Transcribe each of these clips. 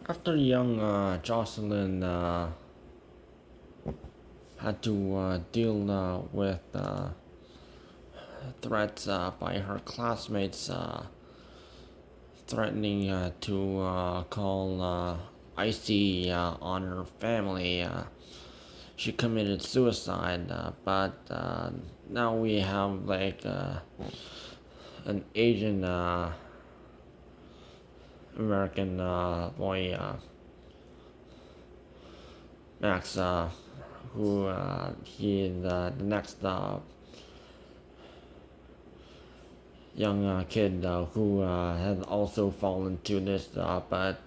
After young Jocelyn had to deal with threats by her classmates threatening to call IC on her family, she committed suicide. But now we have like an Asian American boy, Max, who he is the next young kid who has also fallen to this, but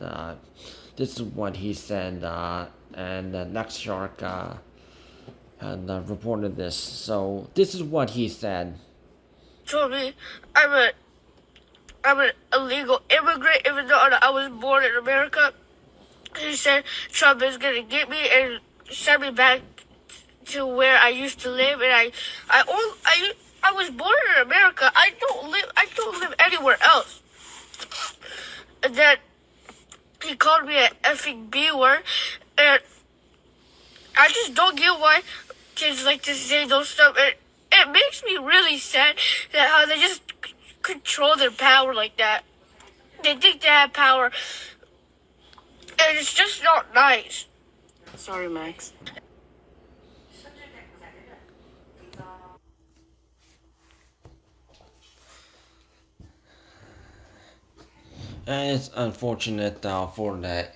this is what he said, and the next shark had reported this. So this is what he said. Told me I'm a I'm an illegal immigrant, even though I was born in America. He said Trump is gonna get me and send me back to where I used to live, and I was born in America. I don't live anywhere else. And then he called me an effing B word, and I just don't get why kids like to say those stuff. It makes me really sad that how they just control their power like that. They think they have power, and it's just not nice. Sorry, Max. And it's unfortunate for the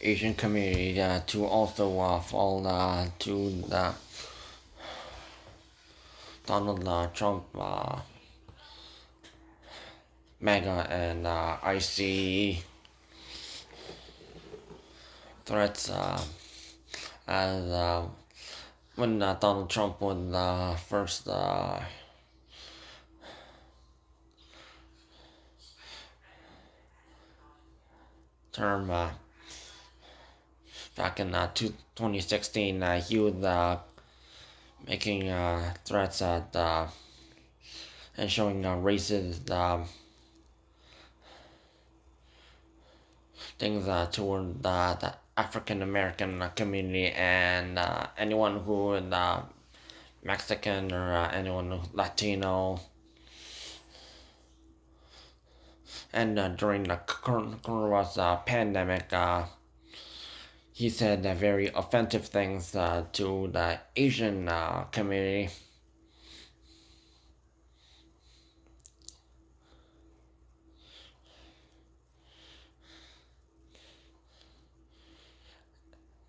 Asian community to also fall to the Donald Trump, MAGA, and IC threats as when Donald Trump was first term back in 2016, he was making threats at and showing racist things toward the African American community and anyone who is Mexican or anyone Latino. And during the coronavirus pandemic, he said very offensive things to the Asian community.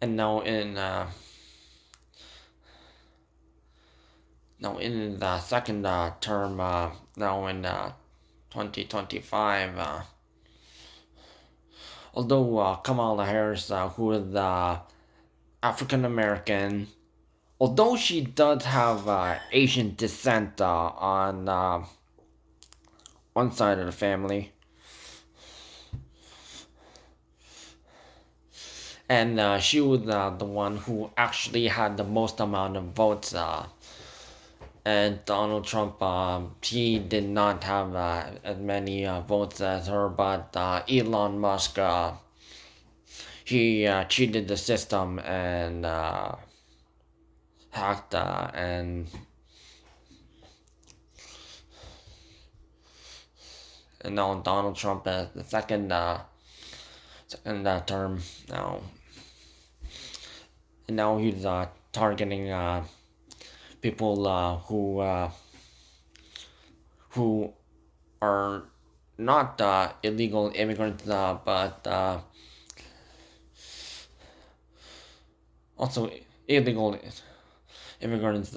And now in the second term, now in 2025, although Kamala Harris, who is African American, although she does have Asian descent on one side of the family, and she was the one who actually had the most amount of votes. And Donald Trump, he did not have as many votes as her, but Elon Musk, he cheated the system and hacked and now Donald Trump has the second term now, and now he's targeting people who are not illegal immigrants, but also illegal immigrants.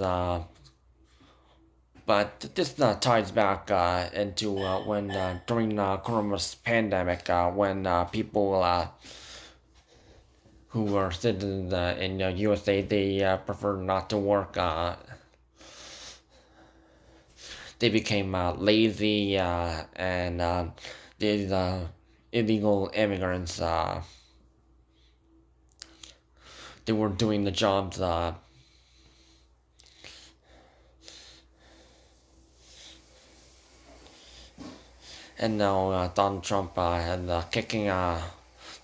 But this ties back into when during the coronavirus pandemic, when people who were citizens in the USA, they prefer not to work. They became lazy, and these illegal immigrants, they were doing the jobs. And now Donald Trump had kicking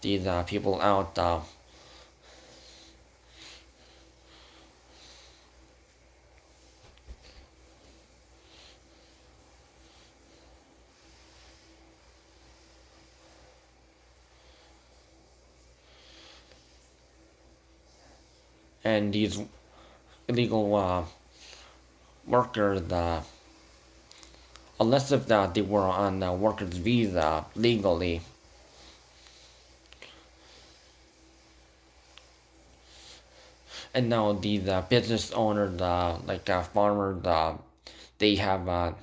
these people out. And these illegal workers, unless if they were on workers' visa legally, and now these business owners, like farmers, they have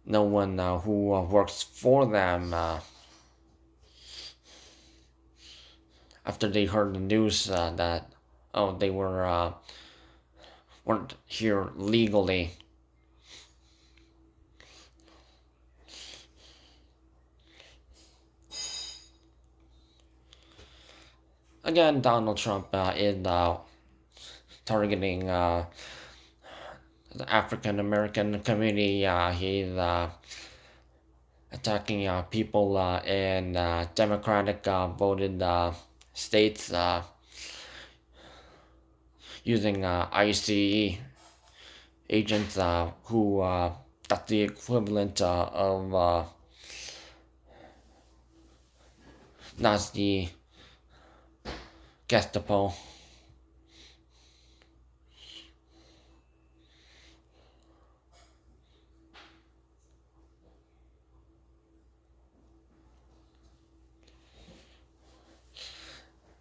no one who works for them after they heard the news that they weren't here legally. Again, Donald Trump is targeting the African American community. He's attacking people in Democratic voted states using ICE agents who that's the equivalent of Nazi Gestapo.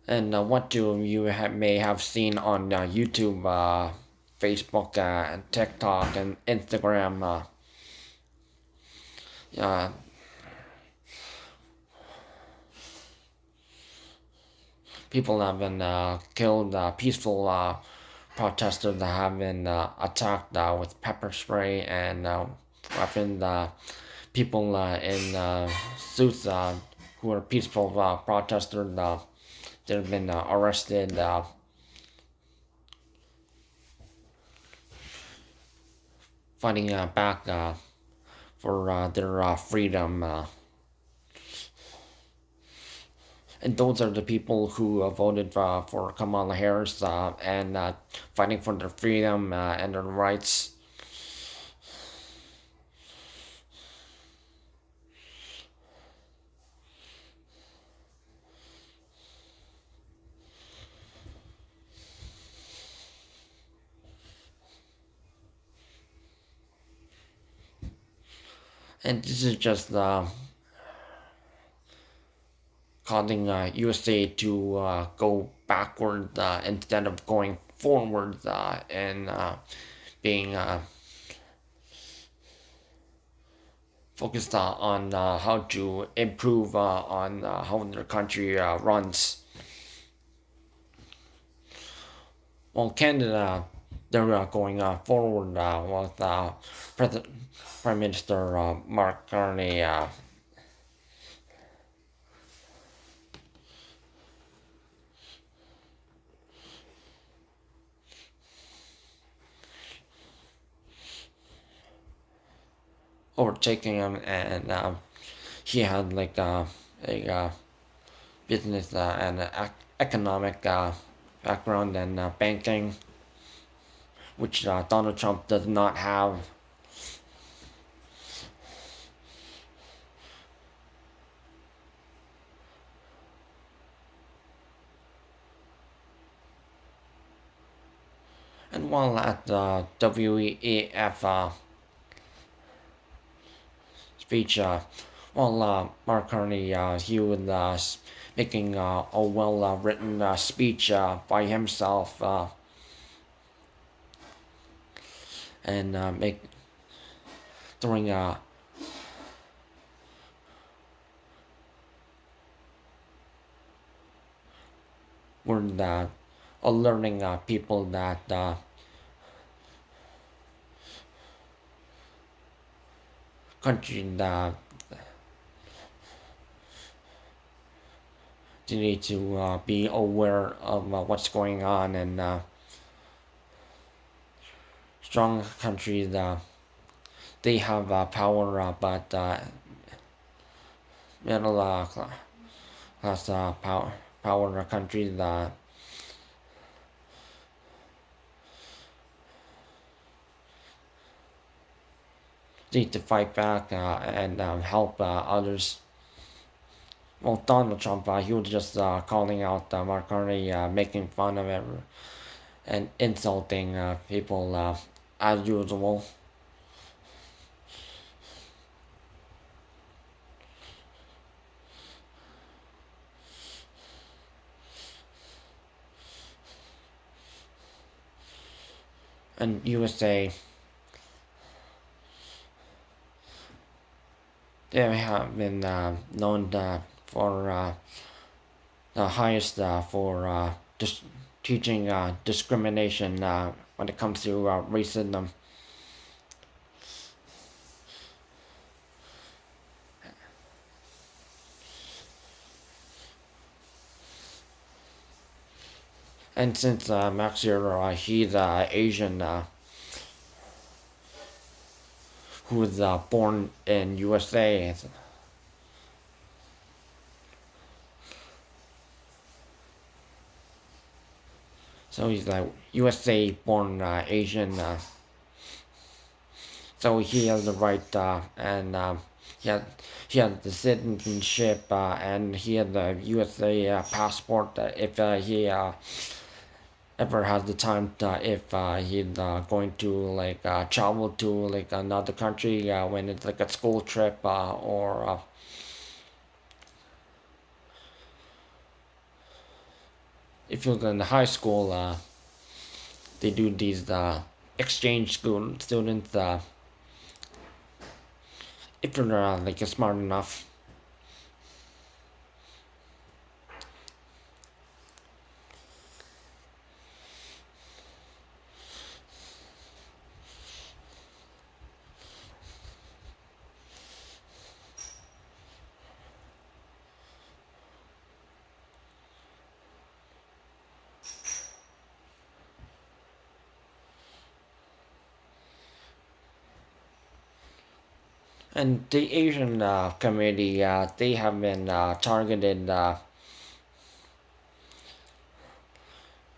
And what do you may have seen on YouTube, Facebook, and TikTok, and Instagram? Uh, People have been killed. Peaceful protesters have been attacked with pepper spray and weapons. People in suits who are peaceful protesters, they've been arrested. Fighting back for their freedom. And those are the people who voted for Kamala Harris and fighting for their freedom and their rights. And this is just causing USA to go backward instead of going forward and being focused on how to improve on how their country runs. Well, Canada, they're going forward with Prime Minister Mark Carney overtaking him, and he had like a business and economic background and banking, which Donald Trump does not have. And while at the WEF speech, Mark Carney, he was making a well-written speech by himself and throwing word alerting people that country you need to be aware of what's going on, and strong countries they have power, but middle has power countries need to fight back and help others. Well, Donald Trump, he was just calling out Mark Carney, making fun of it and insulting people as usual. And USA, they have been known for the highest for teaching discrimination when it comes to racism. And since Max here, he's Asian, who was born in USA. So he's like USA born Asian. So he has the right and he had he has the citizenship and he has the USA passport if he ever has the time if he's going to like travel to like another country when it's like a school trip or if you're in high school they do these exchange school students if you're like smart enough. And the Asian community, they have been targeted,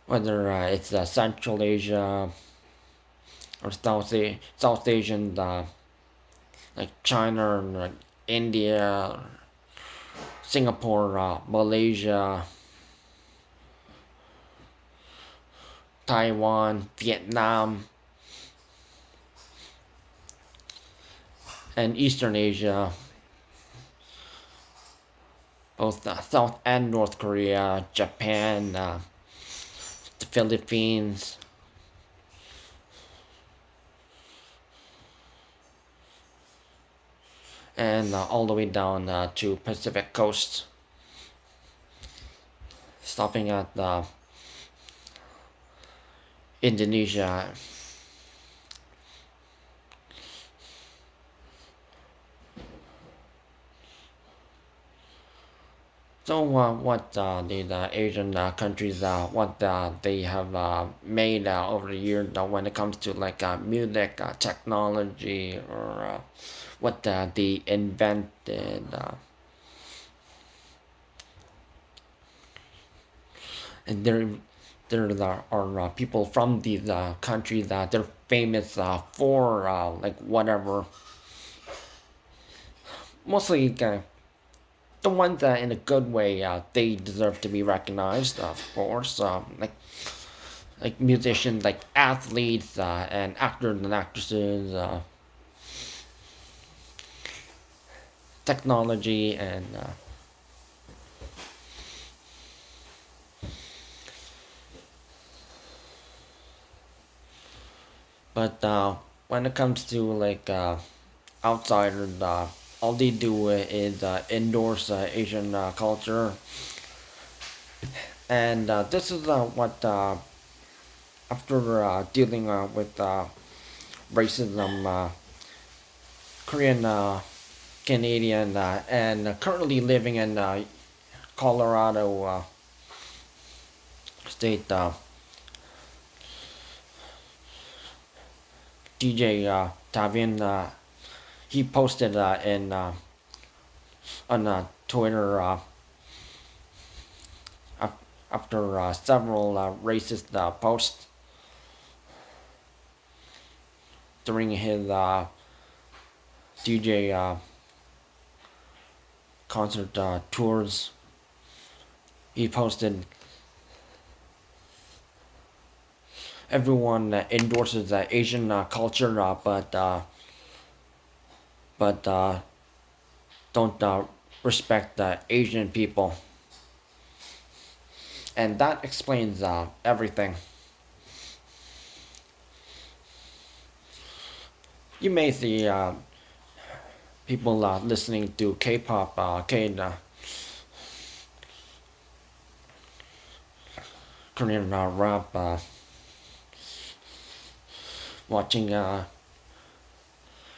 whether it's Central Asia or South Asian, like China, and, like India, Singapore, Malaysia, Taiwan, Vietnam, and Eastern Asia, both South and North Korea, Japan, the Philippines, and all the way down to Pacific Coast, stopping at Indonesia. So what the Asian countries what they have made over the years when it comes to like music technology or what they invented and there are people from these countries that they're famous for like whatever, mostly the ones that in a good way they deserve to be recognized of course, like musicians, like athletes and actors and actresses, technology and but when it comes to like outsiders, all they do is endorse Asian culture, and this is what after dealing with racism, Korean Canadian, and currently living in Colorado state. DJ Tavian, he posted in on Twitter after several racist posts during his DJ concert tours. He posted, everyone endorses Asian culture, but don't respect Asian people, and that explains everything. You may see people listening to K-pop, Korean rap, watching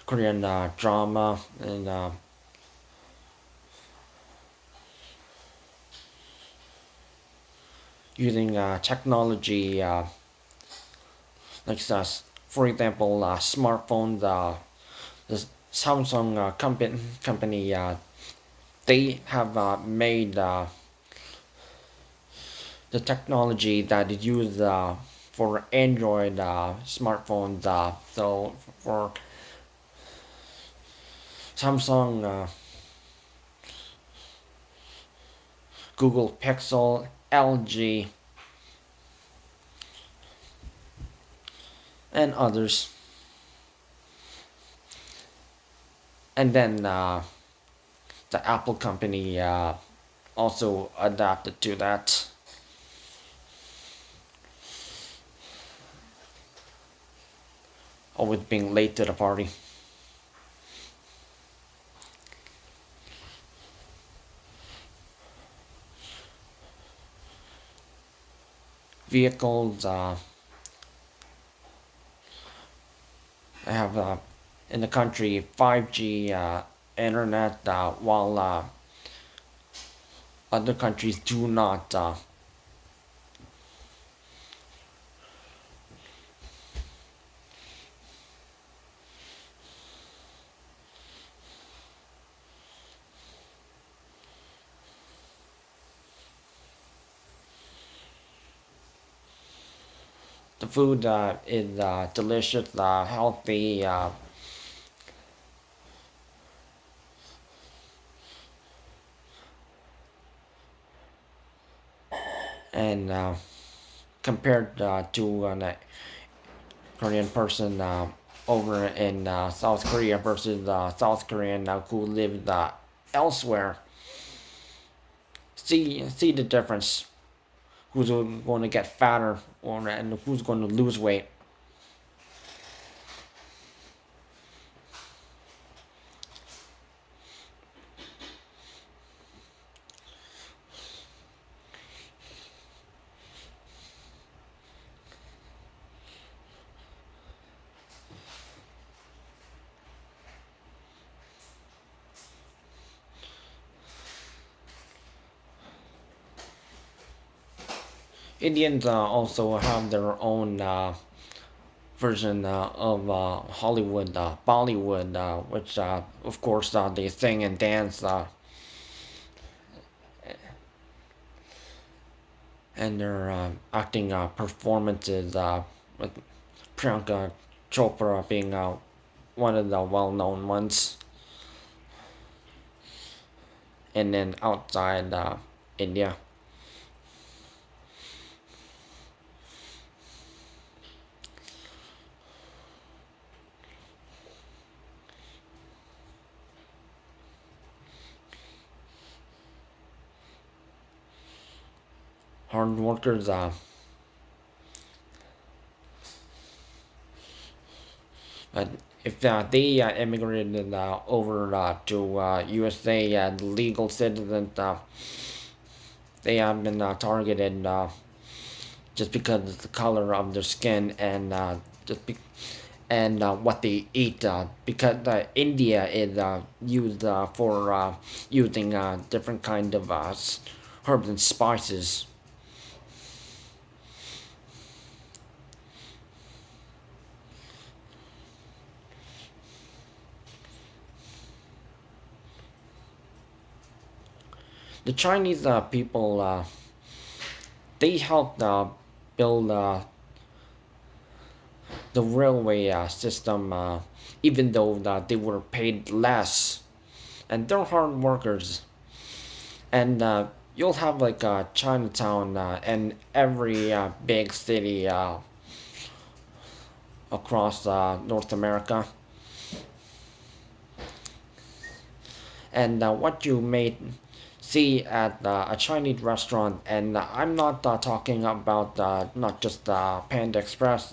Korean drama, and using technology, like for example, smartphones. The Samsung company, they have made the technology that is used for Android smartphones. So for Samsung, Google Pixel, LG, and others. And then the Apple company also adapted to that. Always being late to the party. Vehicles, I have in the country 5G internet, while other countries do not. The food is delicious, healthy, and compared to a Korean person over in South Korea versus South Korean who lived elsewhere, see the difference. Who's going to get fatter, and who's going to lose weight. Indians also have their own version of Hollywood, Bollywood, which of course they sing and dance, and their acting performances, with Priyanka Chopra being one of the well-known ones. And then outside India, hard workers, but if they immigrated over to USA as legal citizens, they have been targeted just because of the color of their skin, and and what they eat, because India is used for using different kind of herbs and spices. The Chinese people They helped build the railway system, even though they were paid less, and they're hard workers. And you'll have like Chinatown in every big city across North America. And what you may see at a Chinese restaurant, and I'm not talking about not just Panda Express,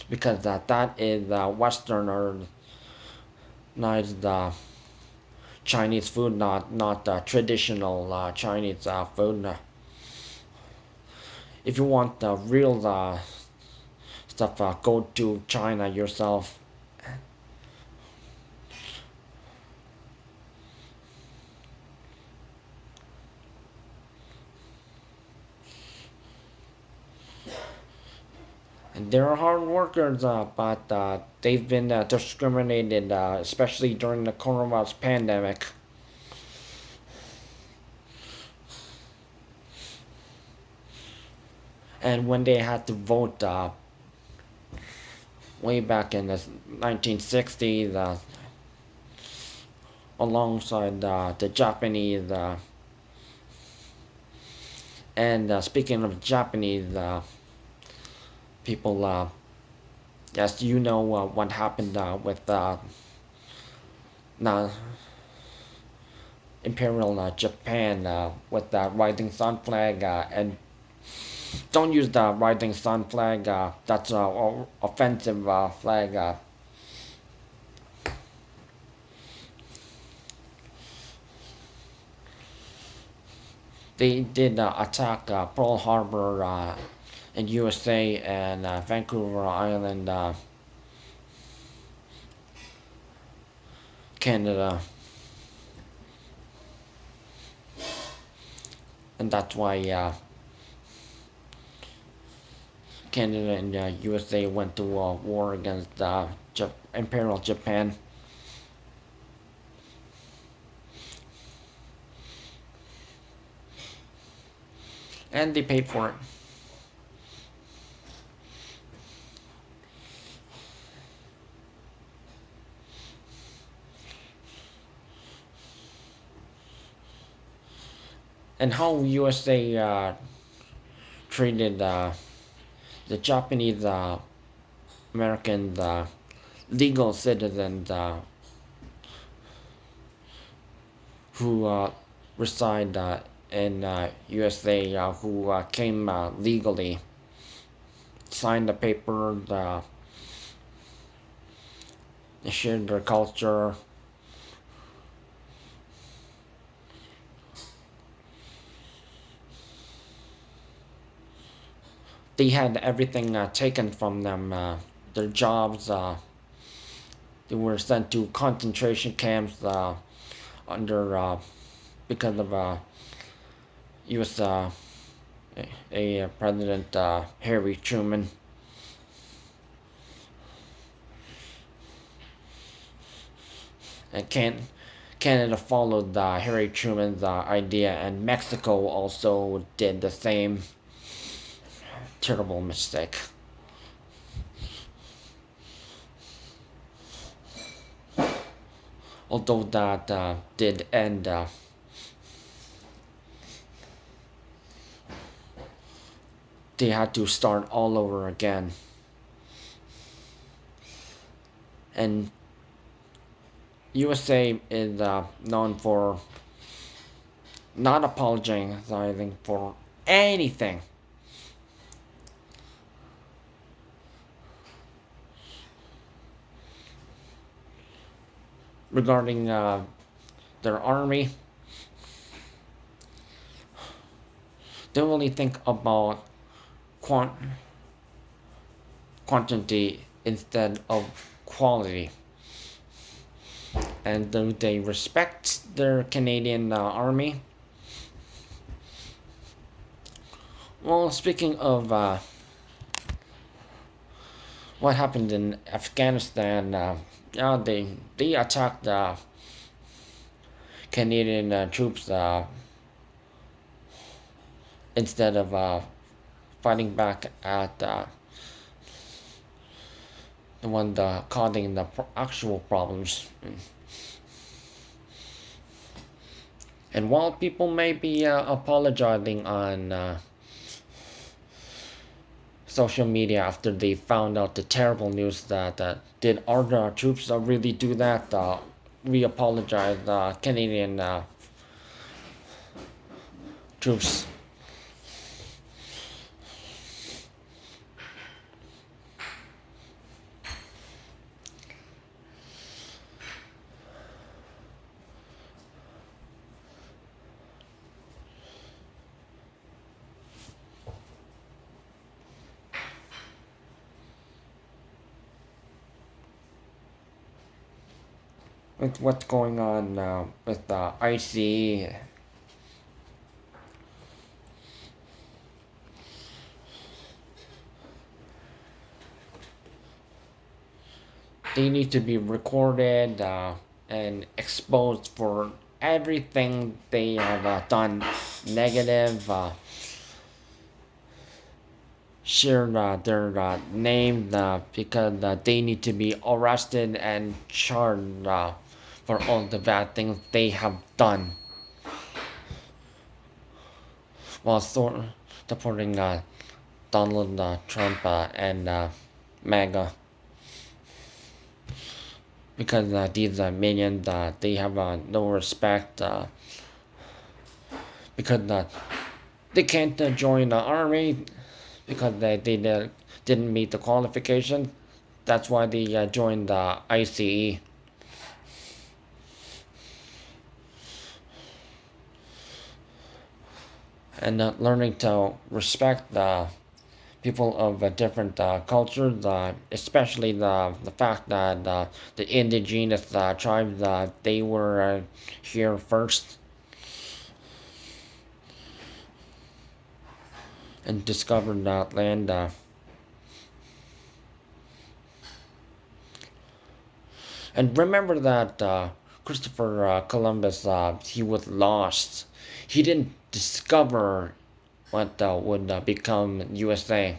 because that is westernized Chinese food, not traditional Chinese food. If you want the real stuff, go to China yourself. And they're hard workers, but they've been discriminated, especially during the coronavirus pandemic. And when they had to vote way back in the 1960s, alongside the Japanese. And speaking of Japanese people, yes, you know what happened with now Imperial Japan with the rising sun flag, and don't use the rising sun flag. That's an offensive flag. They did attack Pearl Harbor in USA and Vancouver Island, Canada, and that's why Canada and USA went to war against Imperial Japan. And they paid for it. And how USA treated the Japanese American legal citizens who reside in USA, who came legally, signed the paper, shared their culture. They had everything taken from them, their jobs. They were sent to concentration camps under because of U.S. A President Harry Truman. And Canada followed Harry Truman's idea, and Mexico also did the same terrible mistake. Although that did end they had to start all over again. And USA is known for not apologizing for anything. Regarding their army, they only think about quantity instead of quality. And do they respect their Canadian army? Well, speaking of what happened in Afghanistan, yeah, they attacked Canadian troops instead of fighting back at the one causing the actual problems. And while people may be apologizing on social media after they found out the terrible news that did our troops really do that, we apologize, Canadian troops. With what's going on with IC. They need to be recorded and exposed for everything they have done negative. Share their name because they need to be arrested and charged for all the bad things they have done while supporting Donald Trump and MAGA. Because these minions, they have no respect because they can't join the army because they didn't meet the qualifications. That's why they joined the ICE. And learning to respect the people of different cultures, especially the fact that the indigenous tribes, they were here first and discovered that land. And remember that Christopher Columbus, he was lost. He didn't discover what would become USA.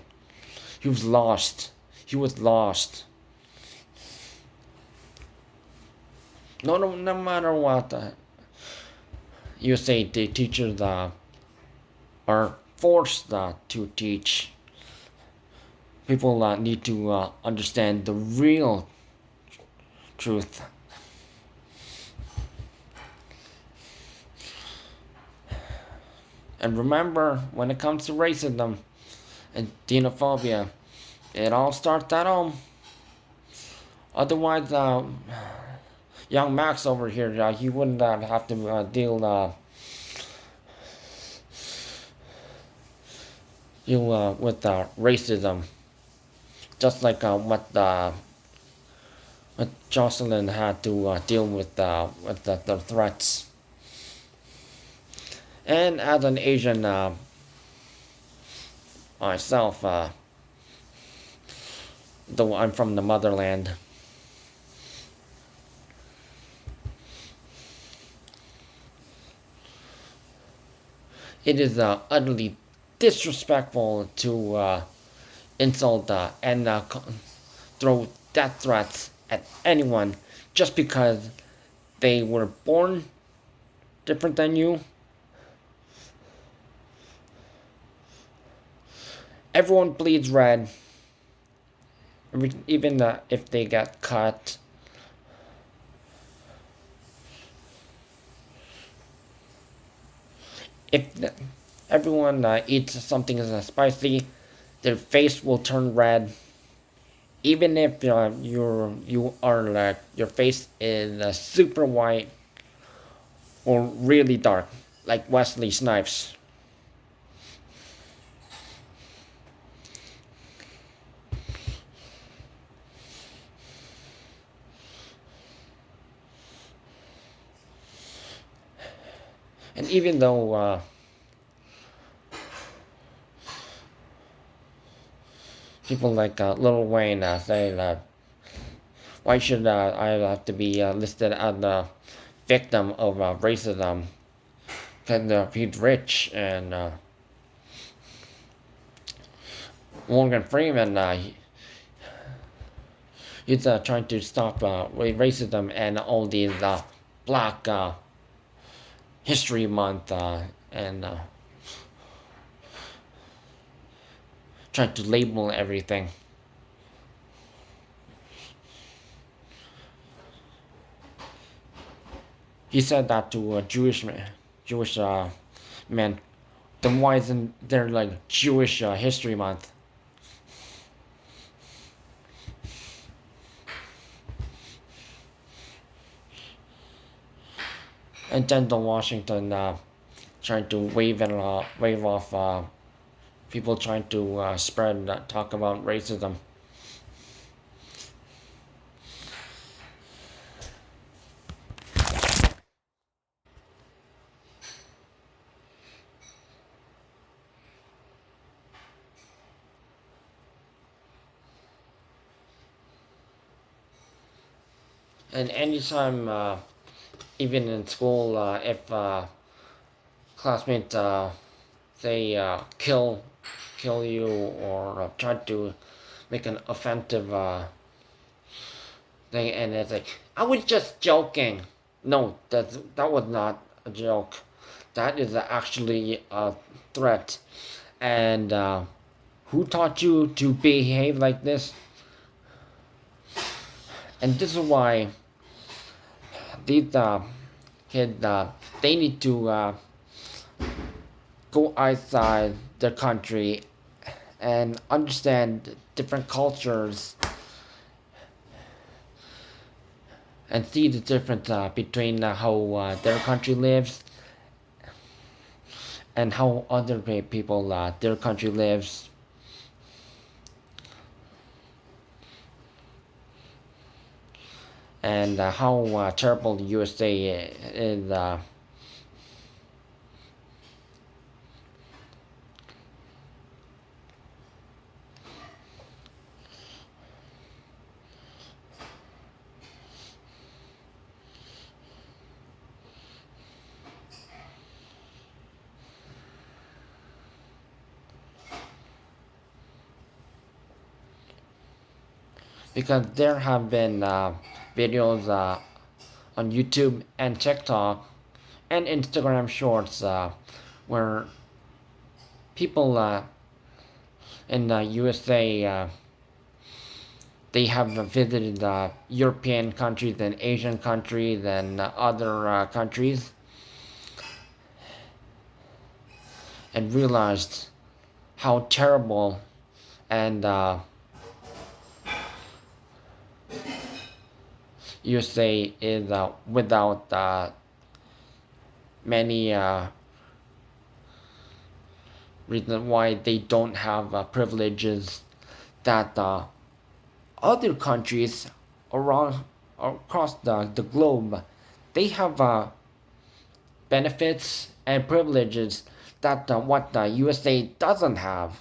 He was lost. He was lost. No matter what, USA the teachers are forced to teach. People need to understand the real truth. And remember, when it comes to racism and xenophobia, it all starts at home. Otherwise, young Max over here, he wouldn't have to deal with racism, just like what Jocelyn had to deal with the threats. And as an Asian myself, though I'm from the motherland, it is utterly disrespectful to insult and throw death threats at anyone just because they were born different than you. Everyone bleeds red, even if they get cut. If everyone eats something spicy, their face will turn red. Even if you are like your face is super white or really dark, like Wesley Snipes. And even though people like Lil Wayne say that why should I have to be listed as a victim of racism? Because he's rich and Morgan Freeman, he's trying to stop racism and all these Black History Month and trying to label everything. He said that to a Jewish men. Then why isn't there like Jewish History Month? And then the Washington trying to wave off people trying to spread talk about racism. And anytime, even in school, if classmates say kill you or try to make an offensive thing, and it's like I was just joking. No, that was not a joke. That is actually a threat. And who taught you to behave like this? And this is why these kids they need to go outside their country and understand different cultures and see the difference between how their country lives and how other people their country lives. And how terrible the USA is. Because there have been videos on YouTube and TikTok and Instagram Shorts where people in the USA they have visited European countries and Asian countries and other countries and realized how terrible and USA is without many reasons why they don't have privileges that other countries around across the globe they have benefits and privileges that what the USA doesn't have.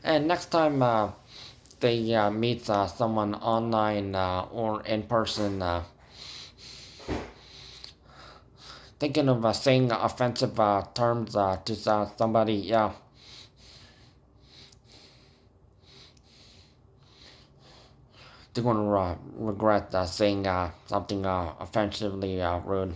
And next time they meet someone online or in person, thinking of saying offensive terms to somebody, yeah, they're gonna regret saying something offensively rude.